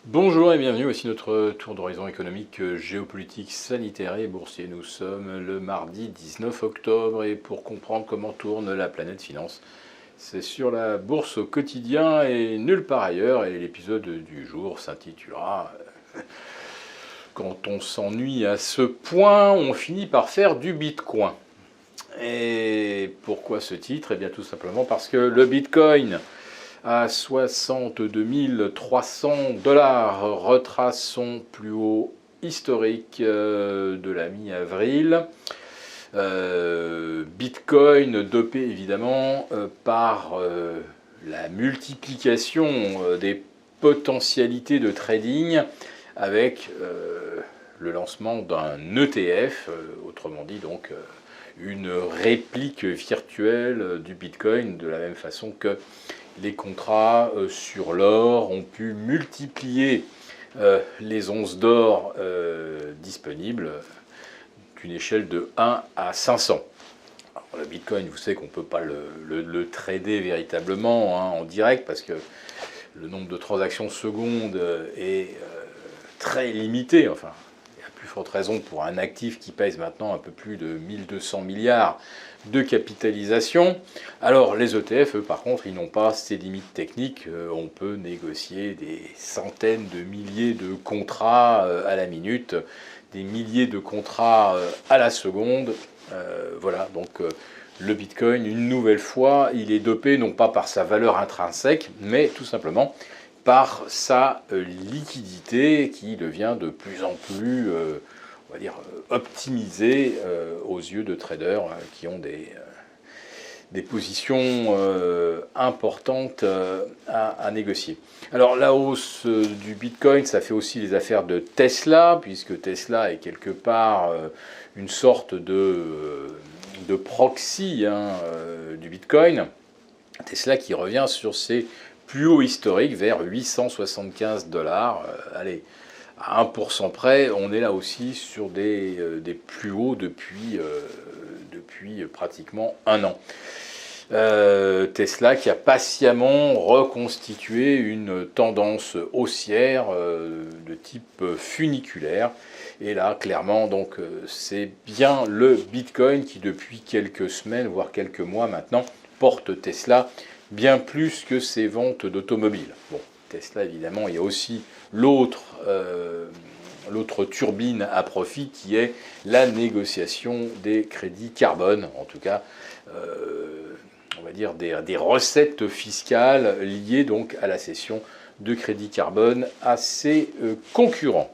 Bonjour et bienvenue, voici notre tour d'horizon économique, géopolitique, sanitaire et boursier. Nous sommes le mardi 19 octobre et pour comprendre comment tourne la planète finance, c'est sur la bourse au quotidien et nulle part ailleurs. Et l'épisode du jour s'intitulera Quand on s'ennuie à ce point, on finit par faire du Bitcoin. Et pourquoi ce titre? Eh bien tout simplement parce que le Bitcoin à 62 300 dollars retrace son plus haut historique de la mi-avril. Bitcoin dopé évidemment par la multiplication des potentialités de trading avec le lancement d'un ETF, autrement dit donc une réplique virtuelle du Bitcoin, de la même façon que les contrats sur l'or ont pu multiplier les onces d'or disponibles d'une échelle de 1 à 500. Alors, le Bitcoin, vous savez qu'on ne peut pas le trader véritablement en direct parce que le nombre de transactions secondes est très limité. Enfin, il y a plus forte raison pour un actif qui pèse maintenant un peu plus de 1200 milliards de capitalisation. Alors les ETF, eux, par contre, ils n'ont pas ces limites techniques. On peut négocier des centaines de milliers de contrats à la minute, des milliers de contrats à la seconde. Voilà, donc le Bitcoin, une nouvelle fois, il est dopé non pas par sa valeur intrinsèque, mais tout simplement par sa liquidité qui devient de plus en plus on va dire, optimisée aux yeux de traders qui ont des positions importantes à négocier. Alors la hausse du Bitcoin, ça fait aussi les affaires de Tesla, puisque Tesla est quelque part une sorte de proxy du Bitcoin. Tesla qui revient sur ses plus hauts historiques vers 875 dollars. Allez, à 1% près, on est là aussi sur des plus hauts depuis pratiquement un an. Tesla qui a patiemment reconstitué une tendance haussière de type funiculaire. Et là, clairement, donc, c'est bien le Bitcoin qui, depuis quelques semaines, voire quelques mois maintenant, porte Tesla bien plus que ses ventes d'automobiles. Bon, Tesla, évidemment, il y a aussi l'autre turbine à profit qui est la négociation des crédits carbone, en tout cas, on va dire des recettes fiscales liées donc à la cession de crédits carbone à ses concurrents.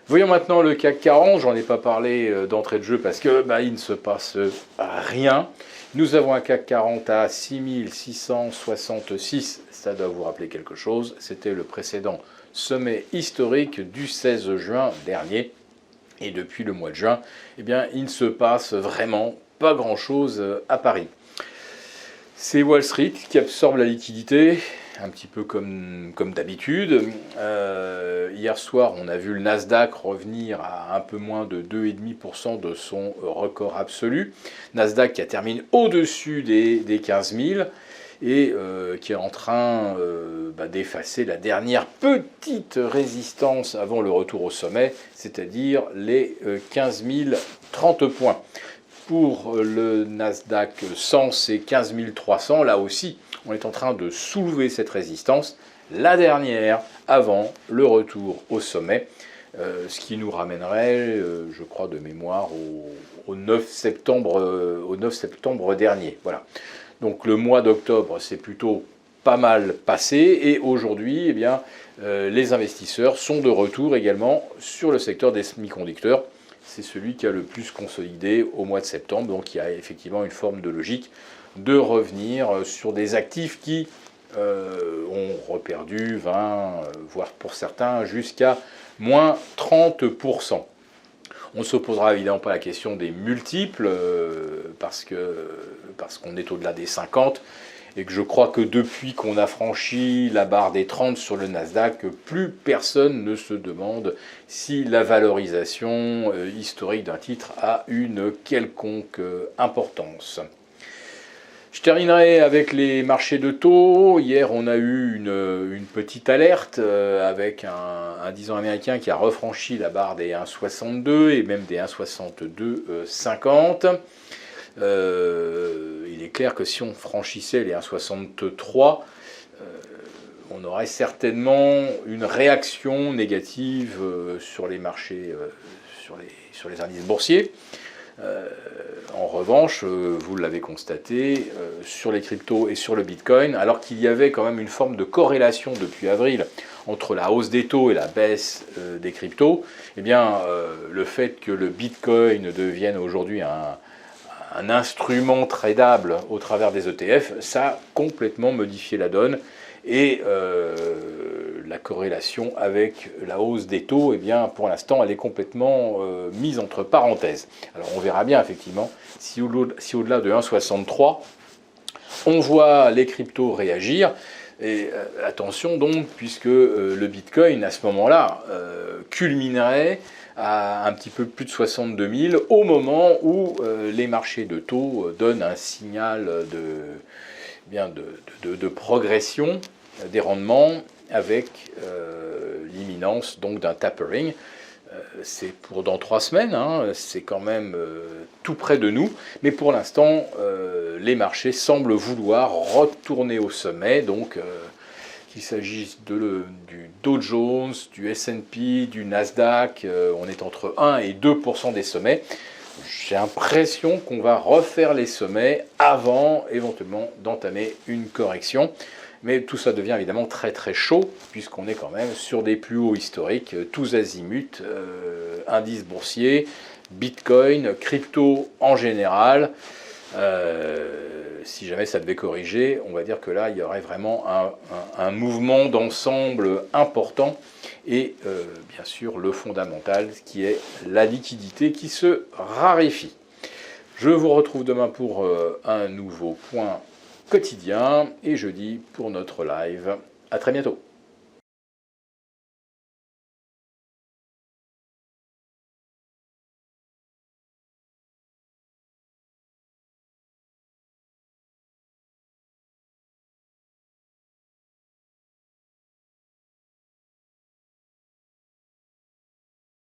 Voyons maintenant le CAC 40, j'en ai pas parlé d'entrée de jeu parce que il ne se passe rien. Nous avons un CAC 40 à 6666, ça doit vous rappeler quelque chose, c'était le précédent sommet historique du 16 juin dernier. Et depuis le mois de juin, il ne se passe vraiment pas grand-chose à Paris. C'est Wall Street qui absorbe la liquidité, un petit peu comme d'habitude. Hier soir, on a vu le Nasdaq revenir à un peu moins de 2,5% de son record absolu. Nasdaq qui a terminé au-dessus des 15 000 et qui est en train d'effacer la dernière petite résistance avant le retour au sommet, c'est-à-dire les 15 030 points. Pour le Nasdaq 100, c'est 15 300. Là aussi, on est en train de soulever cette résistance, la dernière avant le retour au sommet, ce qui nous ramènerait, je crois de mémoire, au 9 septembre dernier. Voilà. Donc le mois d'octobre, c'est plutôt pas mal passé. Et aujourd'hui, les investisseurs sont de retour également sur le secteur des semi-conducteurs. C'est celui qui a le plus consolidé au mois de septembre. Donc il y a effectivement une forme de logique de revenir sur des actifs qui ont reperdu 20, voire pour certains jusqu'à moins 30%. On ne se posera évidemment pas la question des multiples parce qu'on est au-delà des 50 et que je crois que depuis qu'on a franchi la barre des 30 sur le Nasdaq, plus personne ne se demande si la valorisation historique d'un titre a une quelconque importance. Je terminerai avec les marchés de taux. Hier, on a eu une petite alerte avec un 10 ans américain qui a refranchi la barre des 1,62 et même des 1,6250. Il est clair que si on franchissait les 1,63, on aurait certainement une réaction négative sur les marchés, sur les indices boursiers. En revanche, vous l'avez constaté, sur les cryptos et sur le Bitcoin, alors qu'il y avait quand même une forme de corrélation depuis avril entre la hausse des taux et la baisse des cryptos, eh bien, le fait que le Bitcoin devienne aujourd'hui un instrument tradable au travers des ETF, ça a complètement modifié la donne. Et la corrélation avec la hausse des taux, eh bien, pour l'instant, elle est complètement mise entre parenthèses. Alors on verra bien, effectivement, si au-delà de 1,63, on voit les cryptos réagir. Et attention donc, puisque le Bitcoin, à ce moment-là, culminerait à un petit peu plus de 62 000 au moment où les marchés de taux donnent un signal de progression des rendements avec l'imminence donc d'un tapering. C'est pour dans 3 semaines, hein, c'est quand même tout près de nous, mais pour l'instant, les marchés semblent vouloir retourner au sommet, donc qu'il s'agisse du Dow Jones, du S&P, du Nasdaq, on est entre 1 et 2% des sommets. J'ai l'impression qu'on va refaire les sommets avant éventuellement d'entamer une correction. Mais tout ça devient évidemment très très chaud puisqu'on est quand même sur des plus hauts historiques, tous azimuts, indices boursiers, Bitcoin, crypto en général. Si jamais ça devait corriger, on va dire que là, il y aurait vraiment un mouvement d'ensemble important et bien sûr le fondamental qui est la liquidité qui se raréfie. Je vous retrouve demain pour un nouveau point quotidien et jeudi pour notre live. À très bientôt.